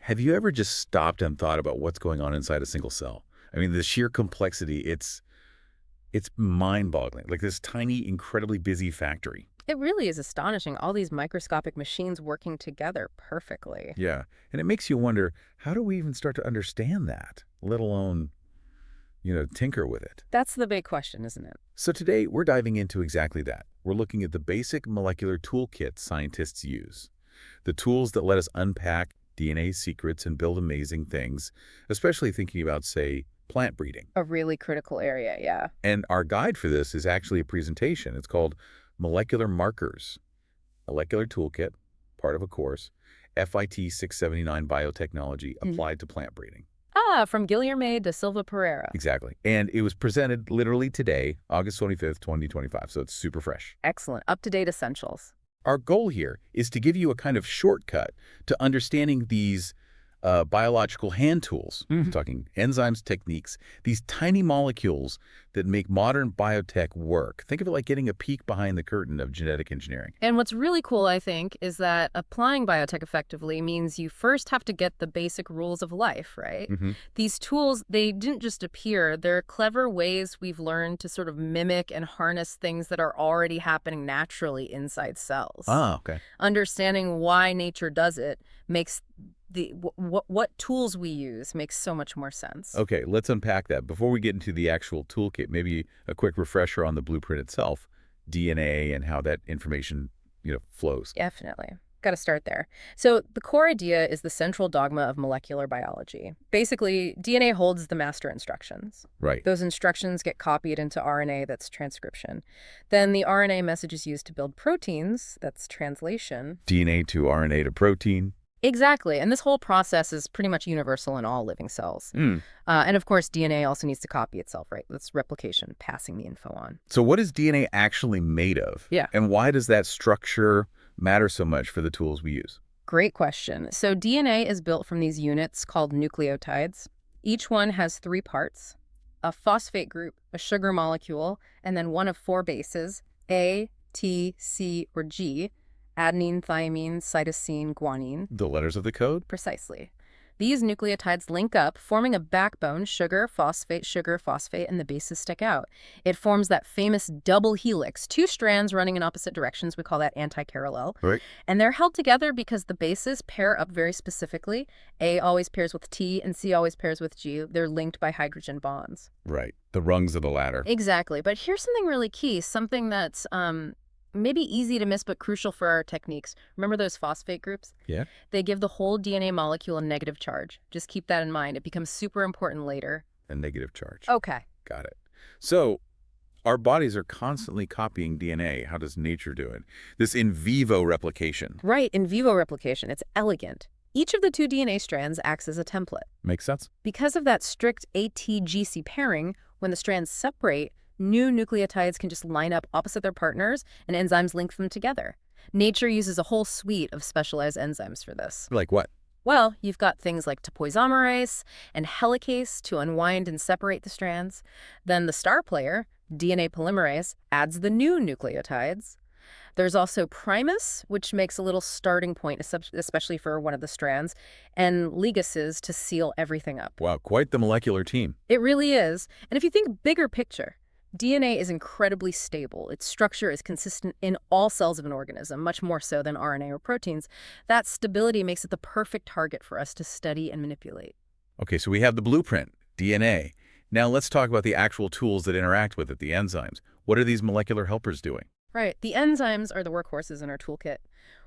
Have you ever just stopped and thought about what's going on inside a single cell? I mean, the sheer complexity, it's mind-boggling. Like this tiny, incredibly busy factory. It really is astonishing, all these microscopic machines working together perfectly. Yeah. And it makes you wonder, how do we even start to understand that, let alone, tinker with it? That's the big question, isn't it? So today, we're diving into exactly that. We're looking at the basic molecular toolkits scientists use, the tools that let us unpack DNA secrets and build amazing things, especially thinking about, say, plant breeding. A really critical area, yeah. And our guide for this is actually a presentation. It's called Molecular Markers, Molecular Toolkit, part of a course, FIT 679 Biotechnology, applied to plant breeding. Ah, from Guilherme da Silva Pereira. Exactly. And it was presented literally today, August 25th, 2025, so it's super fresh. Excellent. Up-to-date essentials. Our goal here is to give you a kind of shortcut to understanding these biological hand tools, talking enzymes, techniques, these tiny molecules that make modern biotech work. Think of it like getting a peek behind the curtain of genetic engineering. And what's really cool, I think, is that applying biotech effectively means you first have to get the basic rules of life, right? These tools, they didn't just appear. They're clever ways we've learned to sort of mimic and harness things that are already happening naturally inside cells. Ah, okay. Understanding why nature does it makes what tools we use makes so much more sense. Okay, let's unpack that. Before we get into the actual toolkit, maybe a quick refresher on the blueprint itself, DNA and how that information, flows. Definitely. Got to start there. So the core idea is the central dogma of molecular biology. Basically, DNA holds the master instructions. Right. Those instructions get copied into RNA, that's transcription. Then the RNA message is used to build proteins, that's translation. DNA to RNA to protein. Exactly. And this whole process is pretty much universal in all living cells. And of course, DNA also needs to copy itself, right? That's replication, passing the info on. So what is DNA actually made of? Yeah. And why does that structure matter so much for the tools we use? Great question. So DNA is built from these units called nucleotides. Each one has 3 parts: a phosphate group, a sugar molecule, and then one of 4 bases, A, T, C, or G: adenine, thymine, cytosine, guanine. The letters of the code? Precisely. These nucleotides link up, forming a backbone, sugar, phosphate, and the bases stick out. It forms that famous double helix, 2 strands running in opposite directions. We call that anti-parallel. Right. And they're held together because the bases pair up very specifically. A always pairs with T, and C always pairs with G. They're linked by hydrogen bonds. Right. The rungs of the ladder. Exactly. But here's something really key, something that's maybe easy to miss but crucial for our techniques. Remember those phosphate groups? Yeah. They give the whole DNA molecule a negative charge. Just keep that in mind. It becomes super important later. A negative charge. Okay. Got it. So our bodies are constantly copying DNA. How does nature do it? This in vivo replication. Right, in vivo replication. It's elegant. Each of the 2 DNA strands acts as a template. Makes sense? Because of that strict ATGC pairing, when the strands separate, new nucleotides can just line up opposite their partners, and enzymes link them together. Nature uses a whole suite of specialized enzymes for this. Like what? Well, you've got things like topoisomerase and helicase to unwind and separate the strands. Then the star player, DNA polymerase, adds the new nucleotides. There's also primus, which makes a little starting point, especially for one of the strands, and ligases to seal everything up. Wow, quite the molecular team. It really is. And if you think bigger picture, DNA is incredibly stable. Its structure is consistent in all cells of an organism, much more so than RNA or proteins. That stability makes it the perfect target for us to study and manipulate. Okay, so we have the blueprint, DNA. Now let's talk about the actual tools that interact with it, the enzymes. What are these molecular helpers doing? Right. The enzymes are the workhorses in our toolkit.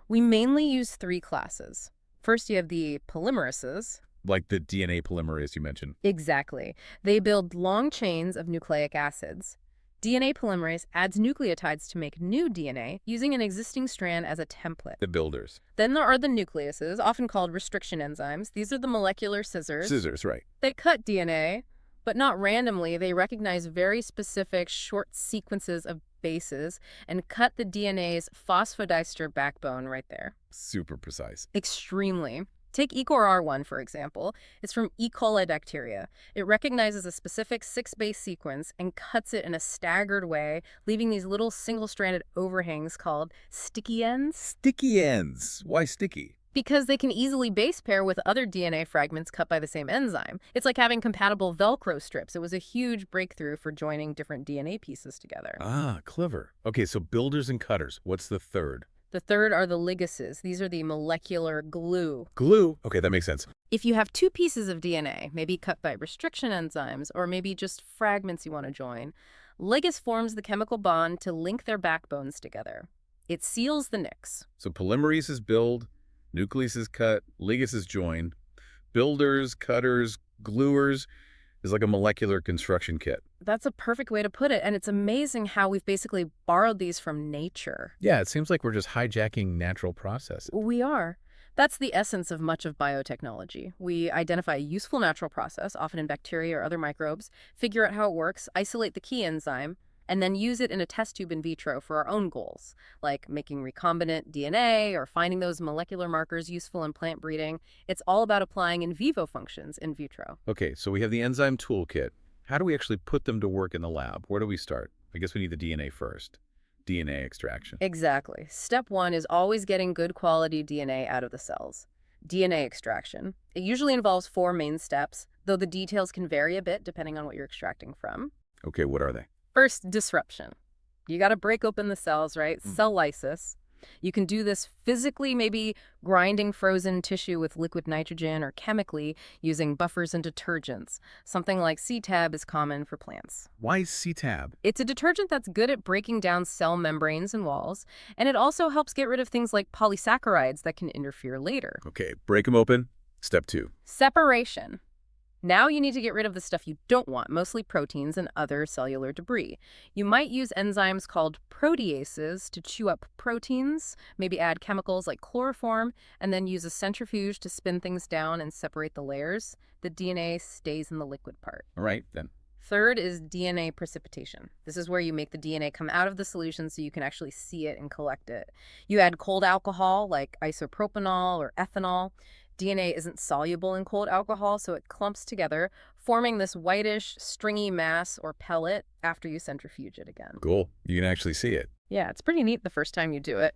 We mainly use 3 classes. First, you have the polymerases. Like the DNA polymerase you mentioned. Exactly. They build long chains of nucleic acids. DNA polymerase adds nucleotides to make new DNA, using an existing strand as a template. The builders. Then there are the nucleases, often called restriction enzymes. These are the molecular scissors. Scissors, right. They cut DNA, but not randomly. They recognize very specific short sequences of bases and cut the DNA's phosphodiester backbone right there. Super precise. Extremely. Take EcoR1, for example. It's from E. coli bacteria. It recognizes a specific 6-base sequence and cuts it in a staggered way, leaving these little single-stranded overhangs called sticky ends. Sticky ends. Why sticky? Because they can easily base pair with other DNA fragments cut by the same enzyme. It's like having compatible Velcro strips. It was a huge breakthrough for joining different DNA pieces together. Ah, clever. Okay, so builders and cutters. What's the third? The third are the ligases. These are the molecular glue. Glue? Okay, that makes sense. If you have two pieces of DNA, maybe cut by restriction enzymes, or maybe just fragments you want to join, ligase forms the chemical bond to link their backbones together. It seals the nicks. So polymerases build, nucleases cut, ligases join. Builders, cutters, gluers is like a molecular construction kit. That's a perfect way to put it, and it's amazing how we've basically borrowed these from nature. Yeah, it seems like we're just hijacking natural processes. We are. That's the essence of much of biotechnology. We identify a useful natural process, often in bacteria or other microbes, figure out how it works, isolate the key enzyme, and then use it in a test tube in vitro for our own goals, like making recombinant DNA or finding those molecular markers useful in plant breeding. It's all about applying in vivo functions in vitro. Okay, so we have the enzyme toolkit. How do we actually put them to work in the lab? Where do we start? I guess we need the DNA first. DNA extraction. Exactly. Step one is always getting good quality DNA out of the cells. DNA extraction. It usually involves 4 main steps, though the details can vary a bit depending on what you're extracting from. Okay, what are they? First, disruption. You got to break open the cells, right? Cell lysis. You can do this physically, maybe grinding frozen tissue with liquid nitrogen, or chemically using buffers and detergents. Something like CTAB is common for plants. Why CTAB? It's a detergent that's good at breaking down cell membranes and walls, and it also helps get rid of things like polysaccharides that can interfere later. Okay, break them open. Step 2. Separation. Now you need to get rid of the stuff you don't want, mostly proteins and other cellular debris. You might use enzymes called proteases to chew up proteins, maybe add chemicals like chloroform, and then use a centrifuge to spin things down and separate the layers. The DNA stays in the liquid part. All right, then. Third is DNA precipitation. This is where you make the DNA come out of the solution so you can actually see it and collect it. You add cold alcohol like isopropanol or ethanol. DNA isn't soluble in cold alcohol, so it clumps together, forming this whitish, stringy mass or pellet after you centrifuge it again. Cool. You can actually see it. Yeah, it's pretty neat the first time you do it.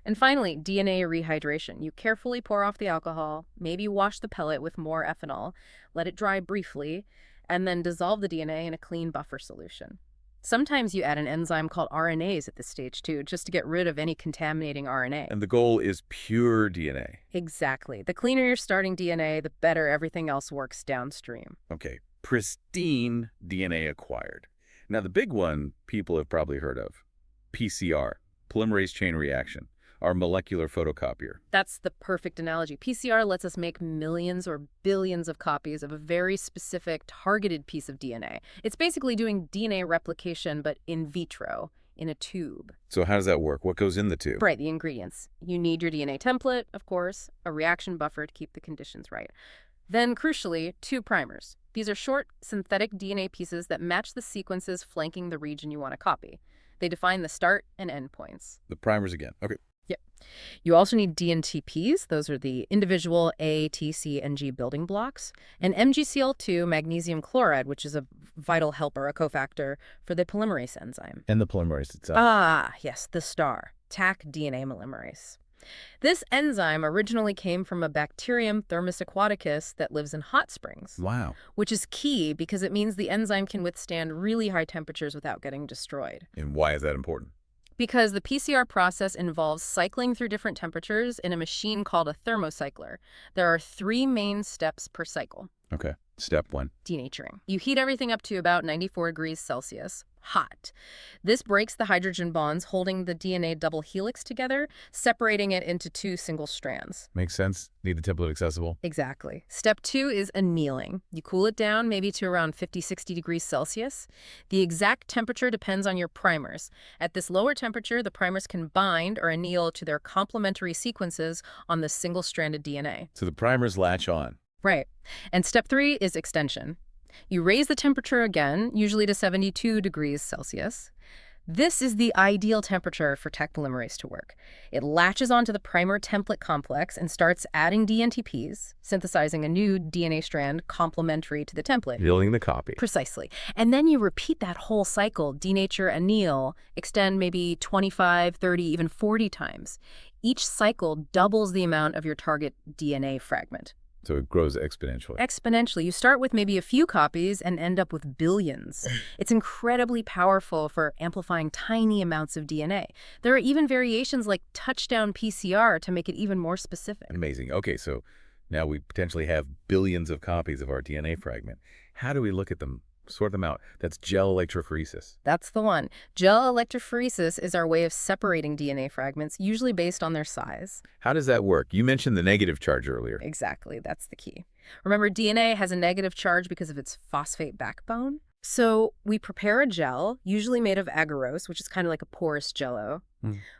And finally, DNA rehydration. You carefully pour off the alcohol, maybe wash the pellet with more ethanol, let it dry briefly, and then dissolve the DNA in a clean buffer solution. Sometimes you add an enzyme called RNase at this stage too, just to get rid of any contaminating RNA. And the goal is pure DNA. Exactly. The cleaner your starting DNA, the better everything else works downstream. Okay, pristine DNA acquired. Now the big one people have probably heard of, PCR, polymerase chain reaction, our molecular photocopier. That's the perfect analogy. PCR lets us make millions or billions of copies of a very specific targeted piece of DNA. It's basically doing DNA replication, but in vitro, in a tube. So how does that work? What goes in the tube? Right, the ingredients. You need your DNA template, of course, a reaction buffer to keep the conditions right. Then, crucially, 2 primers. These are short, synthetic DNA pieces that match the sequences flanking the region you want to copy. They define the start and end points. The primers again. Okay. Yep. You also need DNTPs. Those are the individual A, T, C, and G building blocks. And MgCl2, magnesium chloride, which is a vital helper, a cofactor for the polymerase enzyme. And the polymerase itself. Ah, yes, the star, Taq DNA polymerase. This enzyme originally came from a bacterium Thermus aquaticus that lives in hot springs. Wow. Which is key because it means the enzyme can withstand really high temperatures without getting destroyed. And why is that important? Because the PCR process involves cycling through different temperatures in a machine called a thermocycler. There are 3 main steps per cycle. Okay. Step 1. Denaturing. You heat everything up to about 94 degrees Celsius. Hot. This breaks the hydrogen bonds holding the DNA double helix together, separating it into 2 single strands. Makes sense. Need the template accessible. Exactly. Step 2 is annealing. You cool it down maybe to around 50-60 degrees Celsius. The exact temperature depends on your primers. At this lower temperature, the primers can bind or anneal to their complementary sequences on the single-stranded DNA. So the primers latch on. Right. And step 3 is extension. You raise the temperature again, usually to 72 degrees Celsius. This is the ideal temperature for Taq polymerase to work. It latches onto the primer template complex and starts adding DNTPs, synthesizing a new DNA strand complementary to the template. Building the copy. Precisely. And then you repeat that whole cycle, denature, anneal, extend maybe 25, 30, even 40 times. Each cycle doubles the amount of your target DNA fragment. So it grows exponentially. Exponentially. You start with maybe a few copies and end up with billions. It's incredibly powerful for amplifying tiny amounts of DNA. There are even variations like touchdown PCR to make it even more specific. Amazing. Okay, so now we potentially have billions of copies of our DNA fragment. How do we look at them, sort them out? That's gel electrophoresis. That's the one. Gel electrophoresis is our way of separating DNA fragments, usually based on their size. How does that work? You mentioned the negative charge earlier. Exactly, that's the key. Remember, DNA has a negative charge because of its phosphate backbone. So we prepare a gel, usually made of agarose, which is kind of like a porous jello.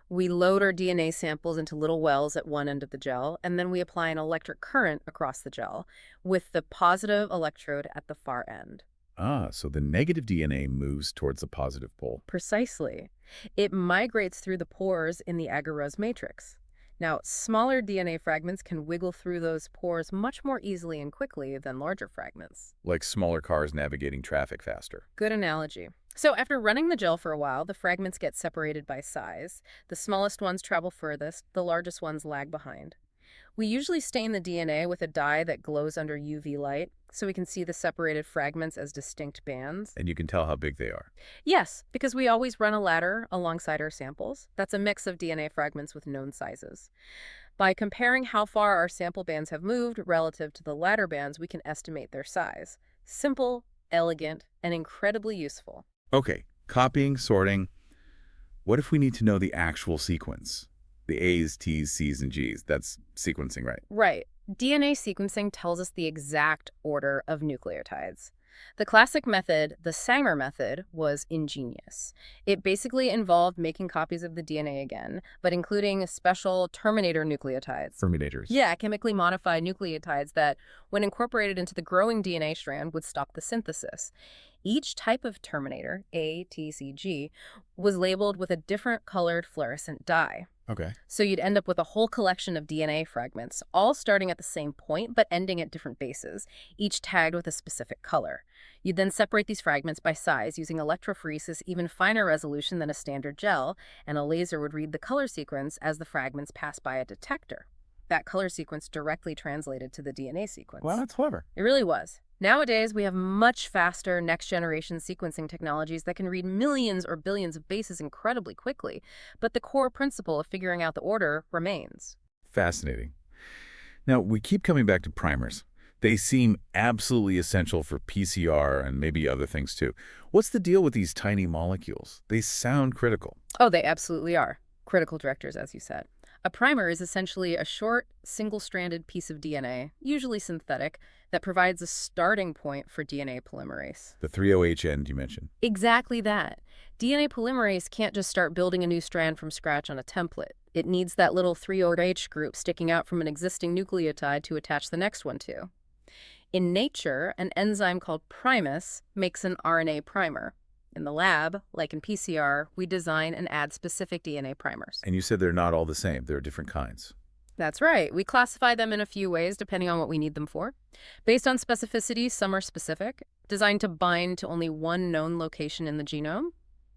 We load our DNA samples into little wells at one end of the gel, and then we apply an electric current across the gel with the positive electrode at the far end. Ah, so the negative DNA moves towards the positive pole. Precisely. It migrates through the pores in the agarose matrix. Now, smaller DNA fragments can wiggle through those pores much more easily and quickly than larger fragments. Like smaller cars navigating traffic faster. Good analogy. So after running the gel for a while, the fragments get separated by size. The smallest ones travel furthest, the largest ones lag behind. We usually stain the DNA with a dye that glows under UV light, so we can see the separated fragments as distinct bands. And you can tell how big they are. Yes, because we always run a ladder alongside our samples. That's a mix of DNA fragments with known sizes. By comparing how far our sample bands have moved relative to the ladder bands, we can estimate their size. Simple, elegant, and incredibly useful. Okay, copying, sorting. What if we need to know the actual sequence? The A's, T's, C's, and G's. That's sequencing, right? Right. DNA sequencing tells us the exact order of nucleotides. The classic method, the Sanger method, was ingenious. It basically involved making copies of the DNA again, but including special terminator nucleotides. Terminators. Yeah, chemically modified nucleotides that, when incorporated into the growing DNA strand, would stop the synthesis. Each type of terminator, A, T, C, G, was labeled with a different colored fluorescent dye. Okay. So you'd end up with a whole collection of DNA fragments, all starting at the same point but ending at different bases, each tagged with a specific color. You'd then separate these fragments by size using electrophoresis, even finer resolution than a standard gel, and a laser would read the color sequence as the fragments pass by a detector. That color sequence directly translated to the DNA sequence. Well, that's clever. It really was. Nowadays, we have much faster next-generation sequencing technologies that can read millions or billions of bases incredibly quickly, but the core principle of figuring out the order remains. Fascinating. Now, we keep coming back to primers. They seem absolutely essential for PCR and maybe other things too. What's the deal with these tiny molecules? They sound critical. Oh, they absolutely are. Critical directors, as you said. A primer is essentially a short, single-stranded piece of DNA, usually synthetic, that provides a starting point for DNA polymerase. The 3-OH end you mentioned. Exactly that. DNA polymerase can't just start building a new strand from scratch on a template. It needs that little 3-OH group sticking out from an existing nucleotide to attach the next one to. In nature, an enzyme called primus makes an RNA primer. In the lab, like in PCR, we design and add specific DNA primers. And you said they're not all the same. There are different kinds. That's right. We classify them in a few ways depending on what we need them for. Based on specificity, some are specific, designed to bind to only one known location in the genome.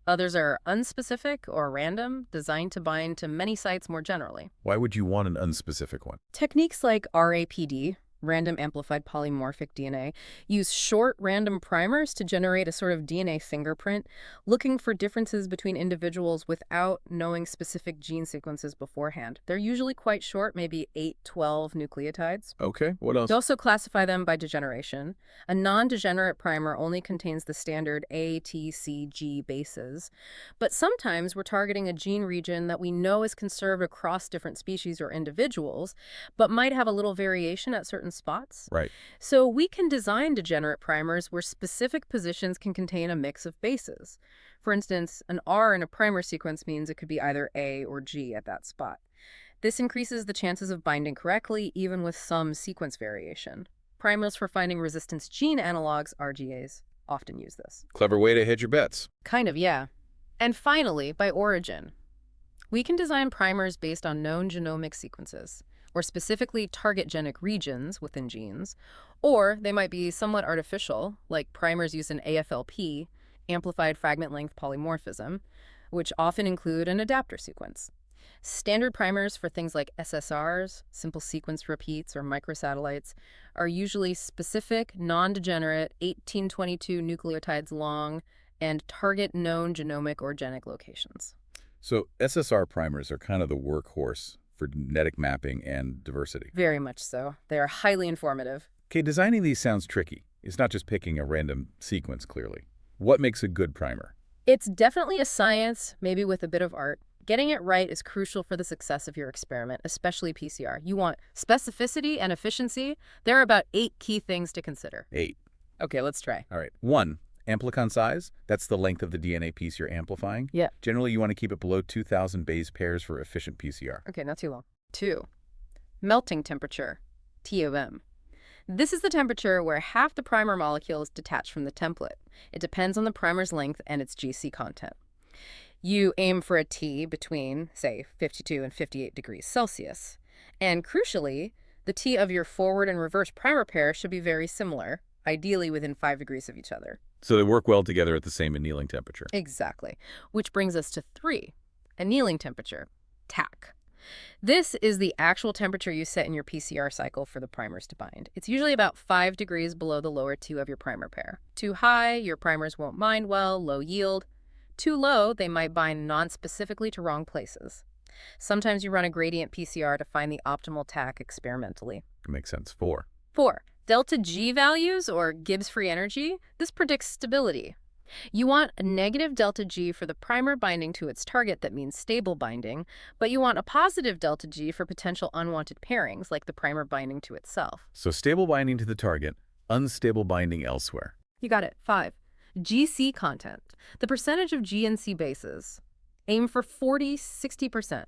Others are unspecific or random, designed to bind to many sites more generally. Why would you want an unspecific one? Techniques like RAPD, random amplified polymorphic DNA, use short random primers to generate a sort of DNA fingerprint, looking for differences between individuals without knowing specific gene sequences beforehand. They're usually quite short, maybe 8-12 nucleotides. Okay, what else? We also classify them by degeneration. A non-degenerate primer only contains the standard A, T, C, G bases. But sometimes we're targeting a gene region that we know is conserved across different species or individuals, but might have a little variation at certain spots. Right. So we can design degenerate primers where specific positions can contain a mix of bases. For instance, an R in a primer sequence means it could be either A or G at that spot. This increases the chances of binding correctly, even with some sequence variation. Primers for finding resistance gene analogs, RGAs, often use this. Clever way to hedge your bets. Kind of, yeah. And finally, by origin. We can design primers based on known genomic sequences, or specifically target genic regions within genes, or they might be somewhat artificial, like primers used in AFLP, amplified fragment length polymorphism, which often include an adapter sequence. Standard primers for things like SSRs, simple sequence repeats, or microsatellites are usually specific, non-degenerate, 1822 nucleotides long, and target known genomic or genic locations. So SSR primers are kind of the workhorse for genetic mapping and diversity. Very much so. They are highly informative. Okay, designing these sounds tricky. It's not just picking a random sequence, clearly. What makes a good primer? It's definitely a science, maybe with a bit of art. Getting it right is crucial for the success of your experiment, especially PCR. You want specificity and efficiency. There are about 8 key things to consider. 8. Okay, let's try. All right. 1, amplicon size. That's the length of the DNA piece you're amplifying. Yeah. Generally, you want to keep it below 2,000 base pairs for efficient PCR. Okay, not too long. 2, melting temperature, TOM. This is the temperature where half the primer molecule is detached from the template. It depends on the primer's length and its GC content. You aim for a T between, say, 52 and 58 degrees Celsius. And crucially, the T of your forward and reverse primer pair should be very similar, ideally within 5 degrees of each other. So they work well together at the same annealing temperature. Exactly. Which brings us to 3, annealing temperature, TAC. This is the actual temperature you set in your PCR cycle for the primers to bind. It's usually about 5 degrees below the lower 2 of your primer pair. Too high, your primers won't bind well, low yield. Too low, they might bind non-specifically to wrong places. Sometimes you run a gradient PCR to find the optimal TAC experimentally. Makes sense. 4. 4, delta G values, or Gibbs free energy. This predicts stability. You want a negative delta G for the primer binding to its target, that means stable binding, but you want a positive delta G for potential unwanted pairings, like the primer binding to itself. So stable binding to the target, unstable binding elsewhere. You got it. 5, GC content, the percentage of G and C bases. Aim for 40–60%.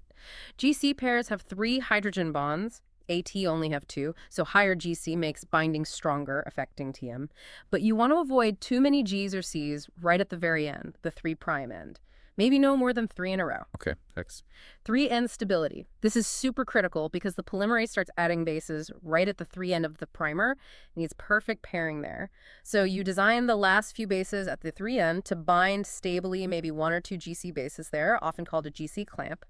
GC pairs have 3 hydrogen bonds. AT only have 2, so higher GC makes binding stronger, affecting TM. But you want to avoid too many Gs or Cs right at the very end, the 3' end. Maybe no more than 3 in a row. Okay, X. 3' stability. This is super critical because the polymerase starts adding bases right at the 3' end of the primer. It needs perfect pairing there. So you design the last few bases at the 3' end to bind stably, maybe 1 or 2 GC bases there, often called a GC clamp,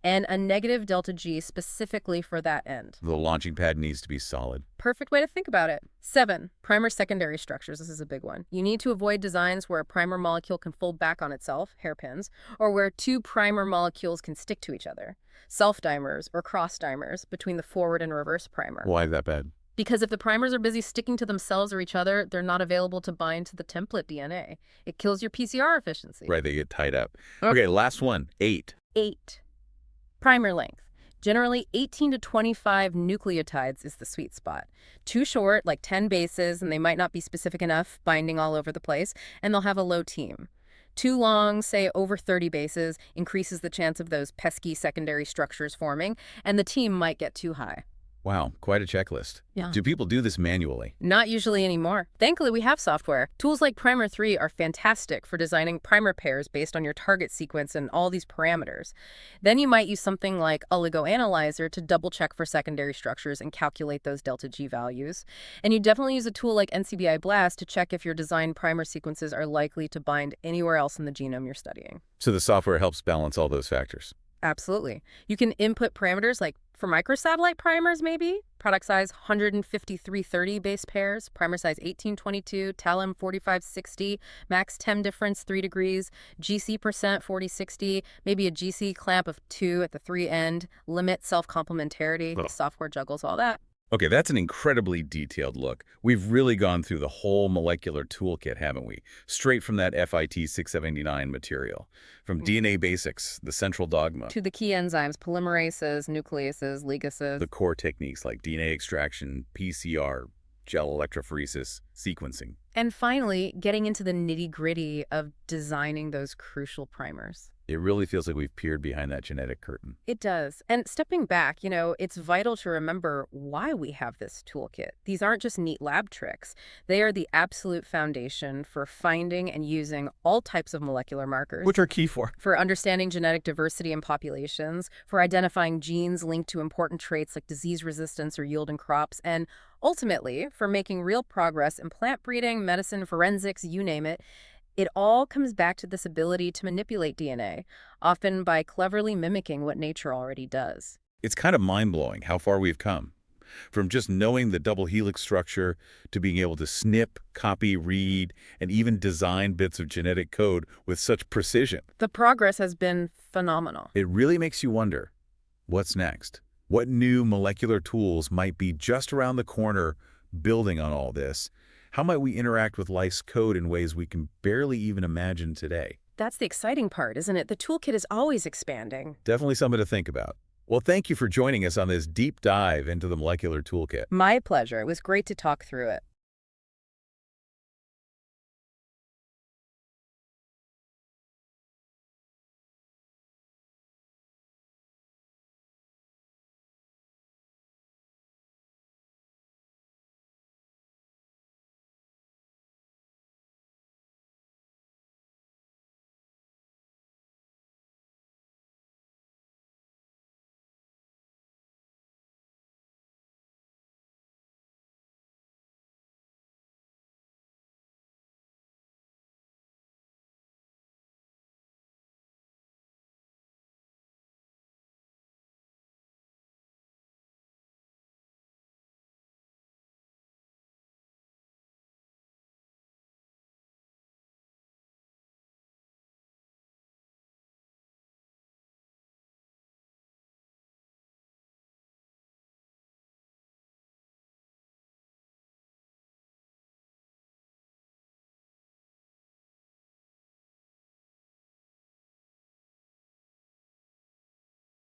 and a negative delta G specifically for that end. The launching pad needs to be solid. Perfect way to think about it. 7, primer secondary structures. This is a big one. You need to avoid designs where a primer molecule can fold back on itself, hairpins, or where 2 primer molecules can stick to each other, self-dimers or cross-dimers between the forward and reverse primer. Why is that bad? Because if the primers are busy sticking to themselves or each other, they're not available to bind to the template DNA. It kills your PCR efficiency. Right, they get tied up. Okay, last one, 8. 8, primer length. Generally, 18 to 25 nucleotides is the sweet spot. Too short, like 10 bases, and they might not be specific enough, binding all over the place, and they'll have a low team. Too long, say over 30 bases, increases the chance of those pesky secondary structures forming, and the team might get too high. Wow, quite a checklist. Yeah. Do people do this manually? Not usually anymore. Thankfully, we have software. Tools like Primer 3 are fantastic for designing primer pairs based on your target sequence and all these parameters. Then you might use something like oligoanalyzer to double-check for secondary structures and calculate those delta G values. And you definitely use a tool like NCBI BLAST to check if your designed primer sequences are likely to bind anywhere else in the genome you're studying. So the software helps balance all those factors. Absolutely. You can input parameters like for microsatellite primers, maybe product size 15330 base pairs, primer size 1822, talum 4560, max TEM difference 3 degrees, GC percent 4060, maybe a GC clamp of 2 at the 3 end, limit self-complementarity. The software juggles all that. Okay, that's an incredibly detailed look. We've really gone through the whole molecular toolkit, haven't we? Straight from that FIT 679 material. From DNA basics, the central dogma, to the key enzymes, polymerases, nucleases, ligases. the core techniques like DNA extraction, PCR, gel electrophoresis, sequencing. And finally, getting into the nitty-gritty of designing those crucial primers. It really feels like we've peered behind that genetic curtain. It does. And stepping back, it's vital to remember why we have this toolkit. These aren't just neat lab tricks. They are the absolute foundation for finding and using all types of molecular markers. Which are key for understanding genetic diversity in populations, for identifying genes linked to important traits like disease resistance or yield in crops, and ultimately for making real progress in plant breeding, medicine, forensics, you name it. It all comes back to this ability to manipulate DNA, often by cleverly mimicking what nature already does. It's kind of mind-blowing how far we've come. From just knowing the double helix structure to being able to snip, copy, read, and even design bits of genetic code with such precision. The progress has been phenomenal. It really makes you wonder, what's next? What new molecular tools might be just around the corner building on all this? How might we interact with life's code in ways we can barely even imagine today? That's the exciting part, isn't it? The toolkit is always expanding. Definitely something to think about. Well, thank you for joining us on this deep dive into the molecular toolkit. My pleasure. It was great to talk through it.